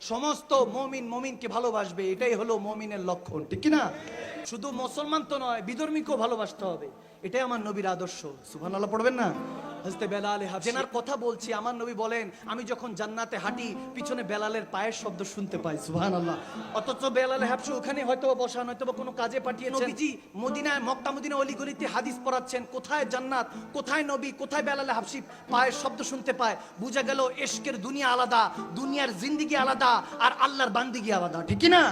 সমস্ত মুমিন মুমিনকে ভালোবাসবে, এটাই হলো মুমিনের লক্ষণ, ঠিক কি না? শুধু মুসলমান তো নয়, বিধর্মীকেও ভালোবাসতে হবে, এটাই আমার নবীর আদর্শ। সুবহানাল্লাহ পড়বেন না? হযরত বেলাল হাবশির কথা বলছি। আমার নবী বলেন, আমি যখন জান্নাতে হাঁটি পিছনে বেলালের পায়ের শব্দ শুনতে পাই। সুবহানাল্লাহ। অথচ বেলাল হাবশি ওখানে হয়তো বসা, নয়তো কোনো কাজে পাঠিয়েছেন। নবীজি মদিনায়, মক্কা মদিনা অলিগলিতে হাদিস পড়াচ্ছেন, কোথায় জান্নাত, কোথায় নবী, কোথায় বেলাল হাবশি পায়ের শব্দ শুনতে পায়। বুঝা গেল এশকের দুনিয়া আলাদা, দুনিয়ার জিন্দেগি আলাদা, আর আল্লাহর বান্দিগি আলাদা, ঠিক কি না?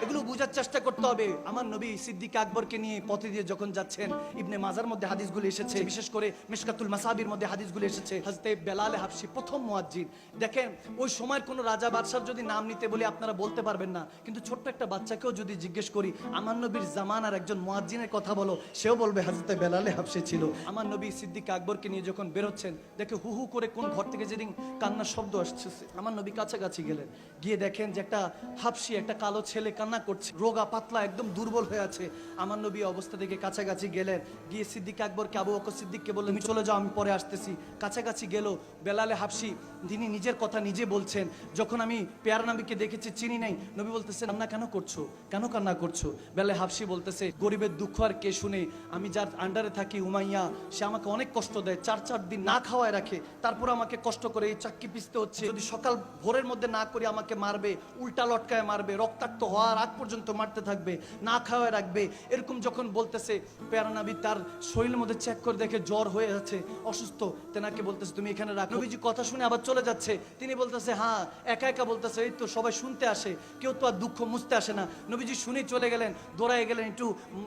এগুলো বোঝার চেষ্টা করতে হবে। আমার নবী সিদ্দিক আকবরকে নিয়ে পথে দিয়ে যখন যাচ্ছেন, ইবনে মাজার মধ্যে হাদিসগুলো এসেছে, বিশেষ করে মিশকাতুল মাসাবির মধ্যে হাদিসগুলো এসেছে। হযরত বেলাল হাবশি প্রথম মুয়াজ্জিন। দেখেন, ওই সময়ের কোন রাজা বাদশার যদি নাম নিতে বলি আপনারা বলতে পারবেন না, কিন্তু ছোট্ট একটা বাচ্চাকেও যদি জিজ্ঞেস করি আমার নবীর জামানার একজন মুয়াজ্জিনের কথা বলো, সেও বলবে হযরত বেলাল হাবশি ছিল। আমার নবী সিদ্দিক আকবরকে নিয়ে যখন বেরোচ্ছেন, দেখে হু হু করে কোন ঘর থেকে যেদিন কান্নার শব্দ আসছে। আমার নবী কাছাকাছি গেলেন, গিয়ে দেখেন যে একটা হাবশি, একটা কালো ছেলে কান্না করছে, রোগা পাতলা, একদম দুর্বল হয়ে আছে। আমার নবী অবস্থা থেকে কাছাকাছি গেলেন, গিয়ে সিদ্দিক আকবরকে, আবু বকর সিদ্দিককে বললেন, তুমি চলে যাও, আমি পরে আসতেছি। কাছাকাছি গেল বেলাল হাবশি, তিনি নিজের কথা নিজে বলছেন, যখন আমি পেয়ার নবীকে দেখেছি চিনি নাই। নবী বলতেছে, কান্না কেন করছো, কেন কান্না করছো? বেলাল হাবশি বলতেছে, গরিবের দুঃখ আর কে শুনে, আমি যার আন্ডারে থাকি উমাইয়া, সে আমাকে অনেক কষ্ট দেয়, 4 দিন না খাওয়ায় রাখে, তারপর আমাকে কষ্ট করে এই চাক্কি পিষতে হচ্ছে। যদি সকাল ভোরের মধ্যে না করি আমাকে মারবে, উল্টা লটকায় মারবে, রক্তাক্ত হওয়ার আগ পর্যন্ত মারতে থাকবে, না খাওয়ায় রাখবে। এরকম যখন বলতেছে, প্যারা নবী তার শরীরের মধ্যে চেক করে দেখে জ্বর হয়ে আছে, অসুস্থ। তেনাকে বলতেছে, তুমি এখানে রাখো। নবীজি কথা শুনে আবার চলে যাচ্ছে। তিনি বলতেছে, হ্যাঁ, একা একা বলতেছে, এই তো সবাই শুনতে আসে, কেউ তো আর দুঃখ মুছতে আসে না। নবীজি শুনে চলে গেলেন, দৌড়ায় গেলেন, একটু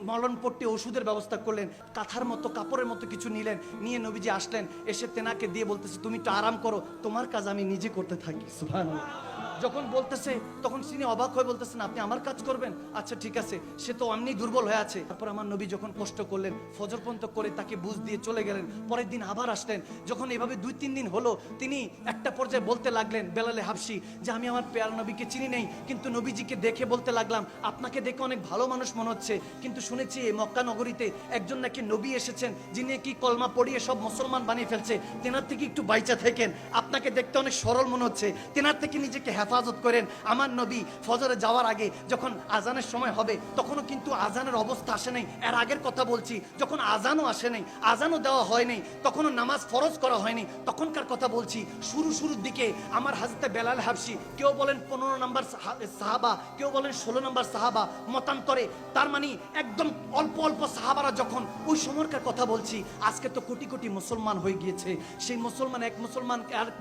মলনপট্টি ওষুধের ব্যবস্থা করলেন, কাঁথার মতো কাপড়ের মতো কিছু নিলেন, নিয়ে নবীজি আসলেন, এসে তেনাকে দিয়ে বলতেছে, তুমি একটু আরাম করো, তোমার কাজ আমি নিজে করতে থাকি। সুবহানাল্লাহ। যখন বলতেছে তখন তিনি অবাক হয়ে বলতেছেন, আপনি আমার কাজ করবেন? আচ্ছা ঠিক আছে, সে তো এমনি দুর্বল হয়ে আছে। তারপর আমার নবী যখন কষ্ট করলেন, ফজর পর্যন্ত করে তাকে বুঝ দিয়ে চলে গেলেন। পরের দিন আবার আসলেন। যখন এভাবে 2-3 দিন হলো, তিনি একটা পর্যায়ে বলতে লাগলেন, বেলালে হাবশি, যে আমি আমার পেয়ার নবীকে চিনি নেই, কিন্তু নবীজিকে দেখে বলতে লাগলাম, আপনাকে দেখে অনেক ভালো মানুষ মনে হচ্ছে, কিন্তু শুনেছি এই মক্কা নগরীতে একজন নাকি নবী এসেছেন, যিনি কি কলমা পড়িয়ে সব মুসলমান বানিয়ে ফেলছে, তেনার থেকে একটু বাইচা থাকেন, আপনাকে দেখতে অনেক সরল মনে হচ্ছে, তেনার থেকে নিজেকে হেফাজত করেন। আমার নবী ফজরে যাওয়ার আগে যখন আজানের সময় হবে, তখনও কিন্তু আজানের অবস্থা আসে নাই, এর আগের কথা বলছি, যখন আজানও আসে নাই, আজানও দেওয়া হয় নাই, তখনও নামাজ ফরজ করা হয়নি, তখনকার কথা বলছি। শুরুর দিকে আমার হযরত বেলাল হাবশি, কেউ বলেন 15 নম্বর সাহাবা, কেউ বলেন 16 নম্বর সাহাবা, মতান্তরে, তার মানে একদম অল্প অল্প সাহাবারা যখন, ওই সময়কার কথা বলছি। আজকে তো কোটি কোটি মুসলমান হয়ে গিয়েছে, সেই মুসলমান এক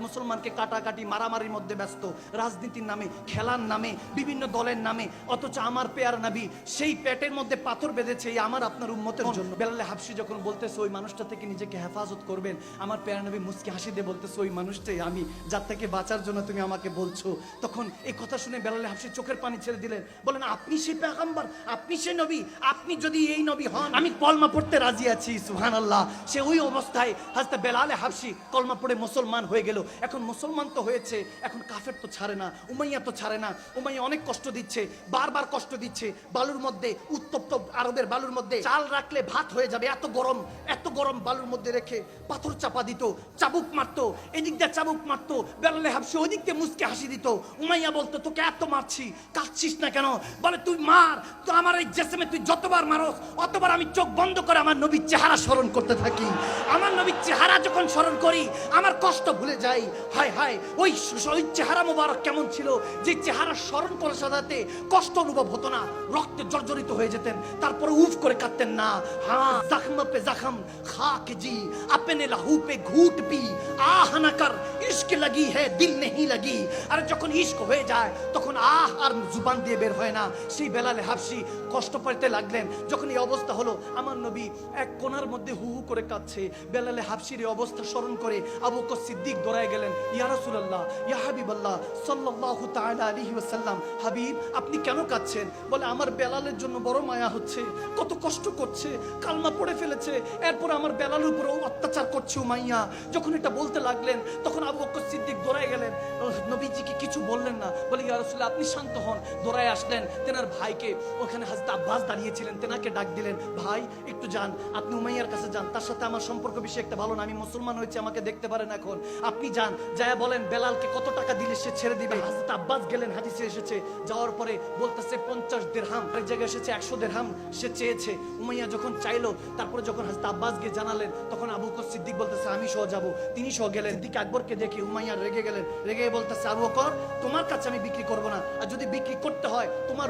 মুসলমানকে কাটাকাটি মারামারির মধ্যে ব্যস্ত, রাজনীতির নামে, খেলার নামে, বিভিন্ন দলের নামে। অথচ আমার পেয়ার নবী সেই পেটের মধ্যে পাথর বেঁধেছে এই আমার আপনার উম্মতের জন্য। বেলাল হাবশি যখন বলতেছে ওই মানুষটা থেকে নিজেকে হেফাজত করবেন, আমার পেয়ার নবী মুস্কি হাসি দিয়ে বলতেছে, ওই মানুষটাই আমি, যার থেকে বাঁচার জন্য তুমি আমাকে বলছো। তখন এই কথা শুনে বেলাল হাবশি চোখের পানি ছেড়ে দিলেন, বলেন, আপনি সেই পেগম্বর, আপনি সেই নবী, আপনি যদি এই নবী হন, আমি কলমা পড়তে রাজি আছি। সুবহানাল্লাহ। সে ওই অবস্থায় হযরত বেলাল হাবশি কলমা পড়ে মুসলমান হয়ে গেল। এখন মুসলমান তো হয়েছে, এখন কাফের তো ছাড়ে না, উমাইয়া তো ছাড়ে না। উমাইয়া অনেক কষ্ট দিচ্ছে, বারবার কষ্ট দিচ্ছে। বালুর মধ্যে, উত্তপ্ত আরবের বালুর মধ্যে চাল রাখলে ভাত হয়ে যাবে, এত গরম বালুর মধ্যে রেখে পাথর চাপা দিত, চাবুক মারতো, এদিক দিয়ে চাবুক মারতো। বেলাল হাবশি ওদিক দিয়ে মুস্কে হাসি দিত। উমাইয়া বলতো, তোকে এত মারছি, কাঁদছিস না কেন? বলে, তুই মার, তো আমার এই জেসেমে তুই যতবার মারস অতবার আমি চোখ বন্ধ করে আমার নবীর চেহারা স্মরণ করতে থাকি। আমার নবীর চেহারা যখন স্মরণ করি আমার কষ্ট ভুলে যাই। হায় হায়, ওই চেহারা মোবারক কেমন ছিল, যে চেহারা স্মরণ করার সাথে কষ্ট অনুভব হতো না, রক্তে জর্জরিত হয়ে যেতেন, তারপরে উফ করে কাঁদতেন না। হ্যাঁ, জখম পে জখম খাক জি, আপনে লাহু পে ঘুট পি, আহ না কর, ইশক লাগি হে দিল নেহি লাগি। আর যখন ইশক হয়ে যায় তখন আহ আর জুবান দিয়ে বের হয় না। সেই বেলাল হাবশি কষ্ট পেতে লাগলেন। যখন এই অবস্থা হলো, আমার নবী এক কোণার মধ্যে হু হু করে কাঁদছে। বেলাল হাবশির এই অবস্থা স্মরণ করে আবু বকর সিদ্দিক দৌড়ায় গেলেন, ইয়া রাসূলুল্লাহ, ইয়া হাবিবাল্লাহ সাল্লাল্লাহু তাআলা আলাইহি ওয়াসাল্লাম, হাবিব আপনি কেন কাঁদছেন? বলে, আমার বেলালের জন্য বড় মায়া হচ্ছে, কত কষ্ট করছে, কালমা পড়ে ফেলেছে, এরপর আমার বেলালের উপর অত্যাচার করছে উমাইয়া। যখন এটা বলতে লাগলেন তখন আবু বকর সিদ্দিক দৌড়ায় গেলেন, নবীজিকে কিছু বললেন না। বলে, ইয়া রাসূলুল্লাহ আপনি শান্ত হন। দৌড়ায় আসলেন, তেনার ভাইকে, ওখানে হযরত আব্বাস দাঁড়িয়েছিলেন, তেনাকে ডাক দিলেন, ভাই একটু যান, আপনি উমাইয়ার কাছে যান, তার সাথে আমার সম্পর্ক বেশি একটা ভালো না, আমি মুসলমান হয়েছি, আমাকে দেখতে পারেন এখন, আপনি যান, যায় বলেন বেলালকে কত টাকা দিলে সে ছেড়ে দিবে। দিবে। হযরত আব্বাস গেলেন, হাদিসে এসেছে, যাওয়ার পরে বলতেছে 50 দিরহাম, এক জায়গায় এসেছে 100 দিরহাম সে চেয়েছে। উমাইয়া যখন চাইলো, তারপরে যখন হযরত আব্বাস গিয়ে জানালেন, তখন আবু বকর সিদ্দিক বলতেছে আমি সহ যাব। তিনি সহ গেলেন। সিদ্দিক আকবরকে দেখে উমাইয়া রেগে গেলেন, রেগে বলতেছে আবু বকর তোমার কাছে আমি বিক্রি করব না, আর যদি বিক্রি করতে হয় তোমার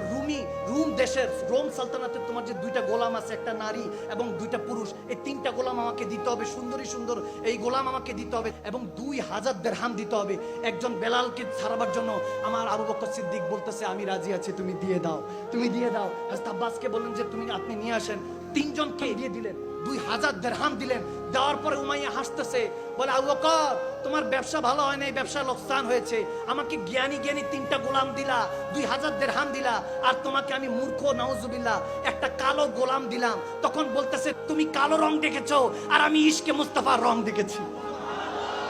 রোম দেশের রোম সালতানাতের তোমার যে 2টা গোলাম আছে, একটা নারী এবং 2টা পুরুষ, এই 3টা গোলাম আমাকে দিতে হবে, সুন্দরী সুন্দর এই গোলাম আমাকে দিতে হবে, এবং 2000 দিরহাম দিতে হবে একজন বেলালকে ছাড়াবার জন্য। আমার আবু বকর সিদ্দিক বলতেছে আমি রাজি আছি, তুমি দিয়ে দাও, তুমি দিয়ে দাও। হযরত আব্বাসকে বললেন যে আপনি নিয়ে আসেন। 3 জনকে দিয়ে দিলেন, 2000 দিরহাম দিলেন। দেওয়ার পরে উমাইয়া হাসতেছে, বলে আবু বকর তোমার ব্যবসা ভালো হয় নাই, ব্যবসা লোকসান হয়েছে। আমাকে জ্ঞানী 3টা গোলাম দিলা, 2000 দিরহাম দিলা, আর তোমাকে আমি মূর্খ নাউজুবিল্লাহ একটা কালো গোলাম দিলাম। তখন বলতেছে তুমি কালো রং দেখেছো, আর আমি ইশকে মুস্তাফার রং দেখেছি,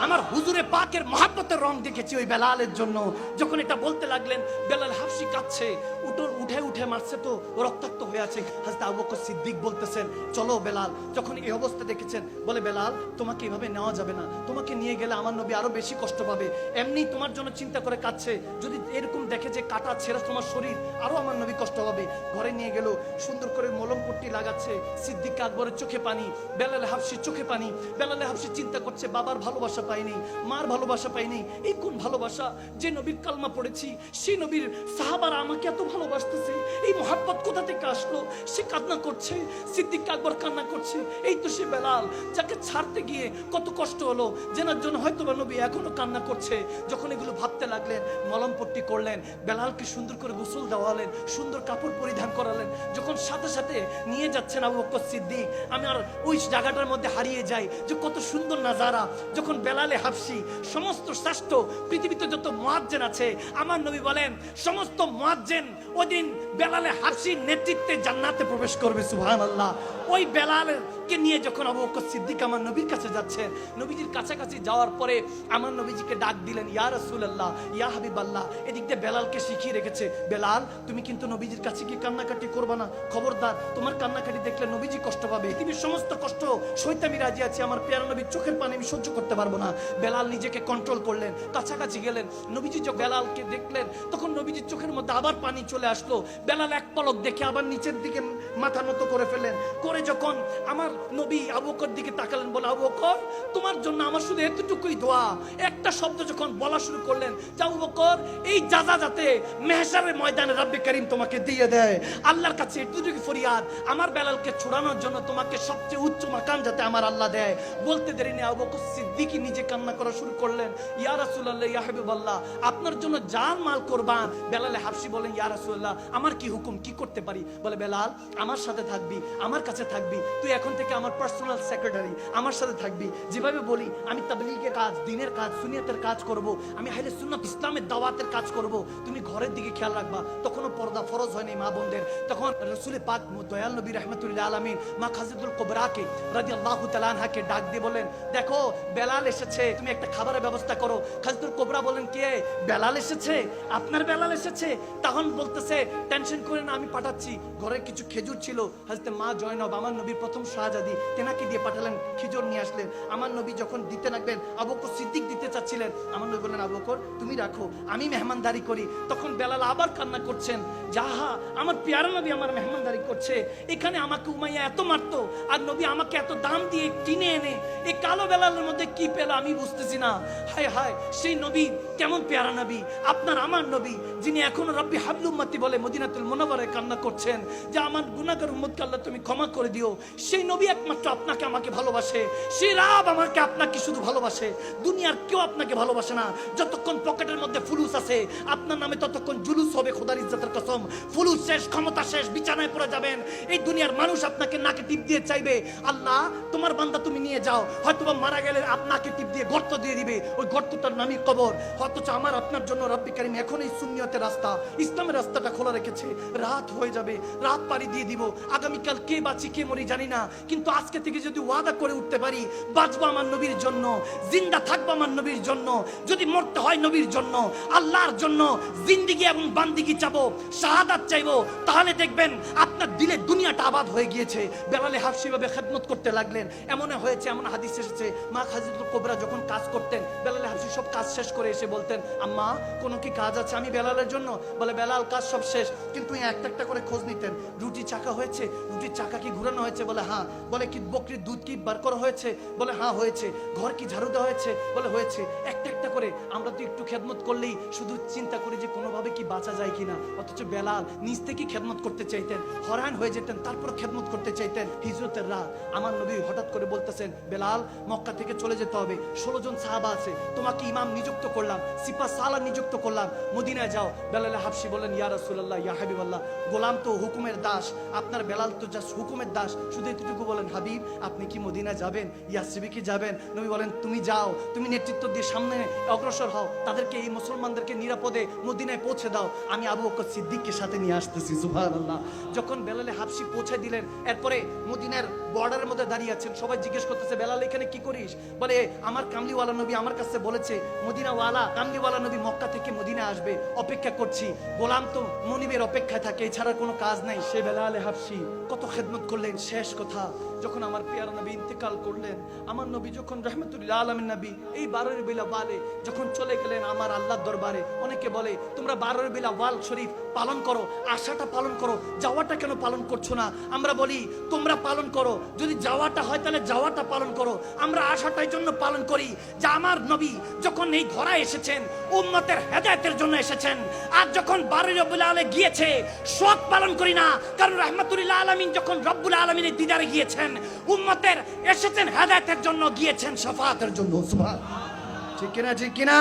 আমার হুজুরে পাকের মহাব্বতের রং দেখেছি ওই বেলালের জন্য। যখন এটা বলতে লাগলেন, বেলাল হাফসি কাঁদছে, উঠে মারছে তো রক্তাক্ত হয়ে আছে। হযরত আবু বকর সিদ্দিক বলতেছেন চলো বেলাল। যখন এই অবস্থা দেখেছেন, বলে বেলাল তোমাকে এভাবে নেওয়া যাবে না, তোমাকে নিয়ে গেলে আমার নবী আরো বেশি কষ্ট পাবে, এমনি তোমার জন্য চিন্তা করে কাঁদছে, যদি এরকম দেখে যে কাটা ছেড়ে তোমার শরীর, আরো আমার নবী কষ্ট পাবে। ঘরে নিয়ে গেল, সুন্দর করে মলম পট্টি লাগাচ্ছে। সিদ্দিক আকবরের চোখে পানি, বেলাল হাফসির চোখে পানি। বেলাল হাফসি চিন্তা করছে বাবার ভালোবাসা পাইনি, মার ভালোবাসা পাইনি, এই কোন ভালোবাসা? যে নবীর কালমা পড়েছি, সেই নবীর সাহাবারা আমাকে এত ভালোবাসতেছে, এই মোহাব্বত কোথা থেকে আসলো? সে কান্না করছে, সিদ্দিক আকবর কান্না করছে। এই তো সে বেলাল, যাকে ছাড়তে গিয়ে কত কষ্ট হলো, যেনার জন্য হয়তো বা নবী এখনো কান্না করছে। যখন এগুলো ভাবতে লাগলেন, মলম পট্টি করলেন, বেলালকে সুন্দর করে গোসল দেওয়ালেন, সুন্দর কাপড় পরিধান করালেন। যখন সাথে সাথে নিয়ে যাচ্ছেন আবু বকর সিদ্দিক, আমি আর ওই জায়গাটার মধ্যে হারিয়ে যাই যে কত সুন্দর নাজারা। যখন বেলালে হাফসি, সমস্ত শ্রেষ্ঠ পৃথিবীতে যত মুয়াজ্জিন আছে, আমার নবী বলেন সমস্ত মুয়াজ্জিন ওদিন বেলালে হাফসির নেতৃত্বে জান্নাতে প্রবেশ করবে, সুবহানাল্লাহ। ওই বেলালকে নিয়ে যখন আবু বকর সিদ্দিক আমার নবীর কাছে যাচ্ছেন, নবীজির কাছাকাছি যাওয়ার পরে আমার নবীজিকে ডাক দিলেন, ইয়া রাসূলুল্লাহ, ইয়া হাবিবাল্লাহ। এদিক দিয়ে বেলালকে শিখিয়ে রেখেছে, বেলাল তুমি কিন্তু নবীজির কাছে গিয়ে কান্নাকাটি করবা না, খবরদার, তোমার কান্নাকাটি দেখলে নবীজি কষ্ট পাবে। পৃথিবীর সমস্ত কষ্ট সইতে আমি রাজি আছি, আমার প্যারা নবীর চোখের পানি আমি সহ্য করতে পারবো না। বেলাল নিজেকে কন্ট্রোল করলেন, কাছাকাছি গেলেন। নবীজি যখন বেলালকে দেখলেন, তখন নবীজির চোখের মধ্যে আবার পানি চলে আসলো। বেলাল এক পলক দেখে আবার নিচের দিকে মাথা নত করে ফেলেন। করে যখন আমার নবী আবু বকর দিকে তাকালেন, বলে আবু বকর তোমার জন্য আমার শুধু এতটুকুই দোয়া। একটা শব্দ যখন বলা শুরু করলেন, যে আবু বকর এই যাজা যাতে মেহশারের ময়দানে রব্বে করিম তোমাকে দিয়ে দেয়, আল্লাহর কাছে এতটুকু ফরিয়াদ, আমার বেলালকে ছুড়ানোর জন্য তোমাকে সবচেয়ে উচ্চ মাকাম যাতে আমার আল্লাহ দেয়। বলতে দেরি নেই, আবু বকর সিদ্দিকই নিজে কান্না করা শুরু করলেন, ইয়া রাসূলুল্লাহ, ইয়া হাবিবাল্লাহ, আপনার জন্য জান মাল কুরবান। বেলালে হাফসি বলেন, ইয়া রাসূলুল্লাহ, আমার কি হুকুম, কি করতে পারি? বলে বেলাল আমার সাথে থাকবি, আমার কাছে থাকবি, তুই এখন থেকে আমার পার্সোনাল সেক্রেটারি, আমার সাথে থাকবি। যেভাবে বলি আমি তাবলীগের কাজ, দ্বীনের কাজ, সুন্নিয়তের কাজ করব, আমি আহলে সুন্নাত ইসলামের দাওয়াতের কাজ করব, তুমি ঘরের দিকে খেয়াল রাখবা। তখনও পর্দা ফরজ হয়নি মা বোনদের। তখন রাসূল পাক দয়াল নবী রাহমাতুল্লাহ আলামিন মা খাদিজাতুল কুবরাকে রাদিয়াল্লাহু তাআলা আনহাকে ডাক দিয়ে বলেন, দেখো বেলাল এসেছে, তুমি একটা খাবারের ব্যবস্থা করো। খাদিজাতুল কুবরা বলেন, কে? বেলাল এসেছে, আপনার বেলাল এসেছে। তখন বলতেছে টেনশন করে না, আমি পাঠাচ্ছি। ঘরে কিছু খেজুর ছিল, হযরত মা জয়নব আমার নবীর প্রথম শাহজাদি, তেনাকে দিয়ে পাঠালেন, খেজুর নিয়ে আসলেন। আমার নবী যখন দিতে লাগবেন, আবু বকর সিদ্দিক দিতে চাচ্ছিলেন, আমার নবী বললেন, আবু বকর তুমি রাখো, আমি মেহমানদারি করি। তখন বেলাল আবার কান্না করছেন, যাহা আমার প্যারা নবী আমার মেহমানদারি করছে, এখানে আমাকে উমাইয়া এত মারতো, আর নবী আমাকে এত দাম দিয়ে কিনে এনে এই কালো বেলালের মধ্যে কি পেল আমি বুঝতেছি না। হায় হায়, সেই নবী কেমন প্যারা নবী, আপনার আমার নবী, যিনি এখনো রব্বি হাবলু উম্মতি বলে মদিনাতুল মুনাওয়ারায় কান্না করছেন, যে আমার গুনাহগার উম্মতকে আল্লাহ তুমি ক্ষমা করে দিও। সেই নবী একমাত্র আপনাকে আমাকে ভালোবাসে, সেই রাব আমাকে আপনাকে শুধু ভালোবাসে, দুনিয়ার কেউ আপনাকে ভালোবাসে না। যতক্ষণ পকেটের মধ্যে ফুলুস আছে আপনার নামে, ততক্ষণ জুলুস হবে, খোদার ইজ্জতের কসম। ফুলুস শেষ, ক্ষমতা শেষ, বিছানায় পড়ে যাবেন। এই দুনিয়ার মানুষ আপনাকে নাকে টিপ দিয়ে চাইবে, আল্লাহ তোমার বান্দা তুমি নিয়ে যাও, হয়তো মারা গেলে আপনাকে টিপ দিয়ে গর্ত দিয়ে দিবে, ওই গর্তটার নামই কবর। অথচ আমার আপনার জন্য রব্বি কারীম এখন এই সুন্নিয়তের রাস্তা, ইসলামের রাস্তাটা খোলা রেখেছে। রাত হয়ে যাবে, রাত পাড়ি দিয়ে দিব, আগামীকাল কে বাঁচি কে মরি জানি না, কিন্তু আজকে থেকে যদি ওয়াদা করে উঠতে পারি, বাঁচবো আমার নবীর জন্য, জিন্দা থাকবো আমার নবীর জন্য, যদি মরতে হয় নবীর জন্য, আল্লাহর জন্য জিন্দেগি এবং বান্দিগি চাবো। শাহাদাত চাইবো, তাহলে দেখবেন আপনার দিলে দুনিয়াটা আবাদ হয়ে গিয়েছে। বেলালে হাফসি ভাবে খেদমত করতে লাগলেন। এমন হয়েছে, এমন হাদিস এসেছে, মা খাদিজাতুল কুবরা যখন কাজ করতেন, বেলালে হাফসি সব কাজ শেষ করে এসে বলতেন, আম্মা কোনো কি কাজ আছে আমি বেলালের জন্য? বলে বেলাল কাজ সব শেষ, কিন্তু একটা একটা করে খোঁজ নিতেন, রুটি চাকা হয়েছে, রুটির চাকা কি ঘুরানো হয়েছে? বলে হ্যাঁ। বলে কি বকরির দুধ কি বার করা হয়েছে? বলে হ্যাঁ হয়েছে। ঘর কি ঝাড়ু দেওয়া হয়েছে? বলে হয়েছে। একটা একটা করে আমরা তো একটু খেদমত করলেই শুধু চিন্তা করি যে কোনোভাবে কি বাঁচা যায় কিনা, অথচ বেলাল নিজ থেকে খেদমত করতে চাইতেন, হয়রান হয়ে যেতেন, তারপর খেদমত করতে চাইতেন। হিজরতের রাত আমার নবী হঠাৎ করে বলতেছেন, বেলাল মক্কা থেকে চলে যেতে হবে, 16 জন সাহাবা আছে, তোমাকে ইমাম নিযুক্ত করলাম, সিপা সালার নিযুক্ত করলাম, মদিনায় যাও। বেলাল হাবশি বলেন, ইয়া রাসূলুল্লাহ, ইয়া হাবিবাল্লাহ, গোলাম তো হুকুমের দাস, আপনার বেলাল তো জাস্ট হুকুমের দাস, শুধু এতটুকু বলেন, হাবিব আপনি কি মদিনা যাবেন, ইয়াসরিবে কি যাবেন? নবী বলেন, তুমি যাও, তুমি নেতৃত্ব দিয়ে সামনে অগ্রসর হও, তাদেরকে এই মুসলমানদেরকে নিরাপদে মদিনায় পৌঁছে দাও, আমি আবু বকর সিদ্দিককে সাথে নিয়ে আসতেছি। সুবহানাল্লাহ। যখন বেলালে হাবশি পৌঁছে দিলেন, এরপরে মদিনার বর্ডারের মধ্যে দাঁড়িয়ে আছেন, সবাই জিজ্ঞেস করতেছে, বেলাল এখানে কি করিস? বলে আমার কামলিওয়ালা নবী আমার কাছে বলেছে মদিনাওয়ালা কামলিওয়ালা নবী মক্কা থেকে মদিনা আসবে, অপেক্ষা করছি। গোলাম তো মনিবের অপেক্ষায় থাকে, এছাড়া কোনো কাজ নাই। সে বেলালে হাবশি কত খেদমত করলেন। শেষ কথা, যখন আমার প্রিয় নবী ইন্তেকাল করলেন, আমার নবী যখন রাহমাতুল্লিল আলামিন নবী এই 12 রবিউল আউয়ালে যখন চলে গেলেন আমার আল্লাহর দরবারে, অনেকে বলে তোমরা 12 রবিউল আউয়াল শরীফ পালন করো, আশাটা পালন করো, যাওয়াটা কেন পালন করছো না? আমরা বলি তোমরা পালন করো, যদি যাওয়াটা হয় তাহলে যাওয়াটা পালন করো, আমরা আশাটার জন্য পালন করি যে আমার নবী যখন এই ধরায় এসেছেন উম্মতের হেদায়েতের জন্য এসেছেন, আর যখন 12 রবিউল আউয়ালে গিয়েছে শোক পালন করি না, কারণ রাহমাতুল্লিল আলামিন যখন রব্বুল আলামিনের দিদারে গিয়েছেন উম্মতের এসেছেন হেদায়েতের জন্য, গিয়েছেন শাফাআতের জন্য। সুবহানাল্লাহ। ঠিক কিনা? ঠিক কিনা?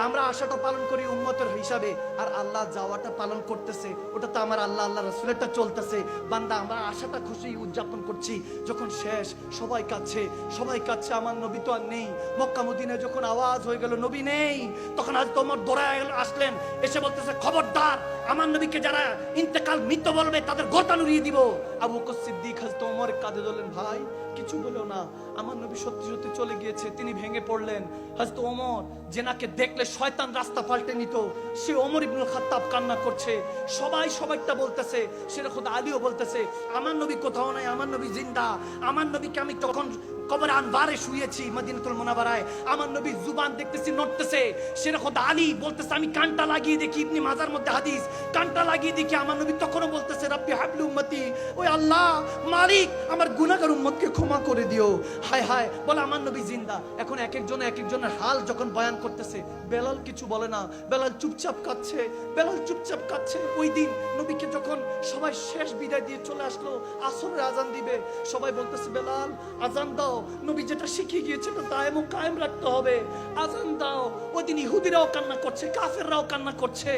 আমরা আশাটা পালন করি উম্মতের হিসাবে, আর আল্লাহ যাওয়াটা পালন করতেছে, ওটা তো আমার আল্লাহ আল্লাহ রাসূলেরটা চলতেছে। বান্দা আমরা আশাটা খুশি উদযাপন করছি, যখন শেষ সবাই কাঁদছে, সবাই কাঁদছে, আমার নবী তো আর নেই। মক্কা মদিনায় যখন আওয়াজ হয়ে গেল নবী নেই, তখন আজ তোমার দৌড়ায় আসলেন, এসে বলতেছে, খবরদার আমার নবীকে যারা ইন্তেকাল মৃত্যু বলবে তাদের গোতান উড়িয়ে দিব। আবু বকর সিদ্দিক হযরত ওমর কাঁদে বললেন, ভাই কিছু বলো না, আমার নবী সত্যি সত্যি চলে গিয়েছে। তিনি ভেঙে পড়লেন। হযরত ওমর যেনাকে দেখলে শয়তান রাস্তা পাল্টে নিত, সে ওমর ইবনুল খাত্তাব কান্না করছে, সবাই সবাইটা বলতেছে, সেটা খোদা আলীও বলতেছে, আমার নবী কোথাও নাই, আমার নবী জিন্দা, আমার নবীকে আমি তখন কবরে আনবারে শুয়েছি মদিনাতুল মুনাওয়ারায়, আমার নবী জুবান দেখতেছি নড়তেছে, সেটা খোদা আলী বলতেছে, আমি কানটা লাগিয়ে দেখি, ইবনে মাজার মধ্যে হাদিস, কানটা লাগিয়ে দেখি আমার নবী তখনও বলতেছে, রব্বি হাবলি উম্মতি, ওই আল্লাহ মালিক আমার গুনাহগার উম্মতকে ক্ষমা করে দিও। হায় হায়, বলে আমার নবী জিন্দা। এখন এক একজনের হাল যখন বয়ান করতেছে, বেলাল কিছু বলে না, বেলাল চুপচাপ কাঁদছে, বেলাল চুপচাপ কাঁদছে। ওই দিন নবীকে যখন সবাই শেষ বিদায় দিয়ে চলে আসলো, আসরের আজান দিবে, সবাই বলতেছে, বেলাল আজান দাও, নবী যেটা শিখিয়ে গিয়েছে দায়েম ও কায়েম রাখতে হবে, আজান দাও। ওই দিন ইহুদিরাও কান্না করছে, কাফেররাও কান্না করছে,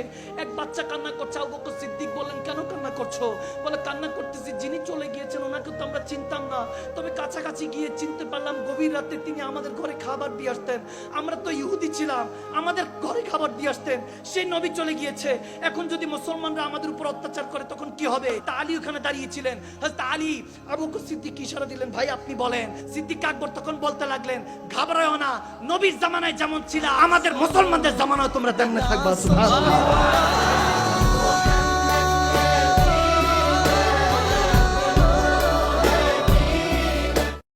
এক বাচ্চা কান্না করছে। আবু বকর সিদ্দিক বললেন, কেন কান্না করছো? বলে কান্না করতেছি, যিনি চলে গিয়েছেন ওনাকে তো আমরা চিনতাম না, তবে কাছাকাছি গিয়ে চিনতে পারলাম, গভীর রাতে তিনি আমাদের ঘরে খাবার দিয়ে আসতেন, আমরা তো ইহুদি ছিলাম, আমাদের ঘরে খাবার দিয়ে আসতেন, সেই নবী চলে গিয়েছে, এখন যদি মুসলমানরা আমাদের উপর অত্যাচার করে তখন কি হবে? তা আলী ওখানে দাঁড়িয়েছিলেন, হযরত আলী আবু বকর সিদ্দিক ইশারা দিলেন, ভাই আপনি বলেন। সিদ্দিক আকবর তখন বলতে লাগলেন, ঘাবড়ায়ও না, নবীর জামানায় যেমন ছিল আমাদের মুসলমানদের জামানায় তোমরা তেমনি থাকবা। সুবহানাল্লাহ।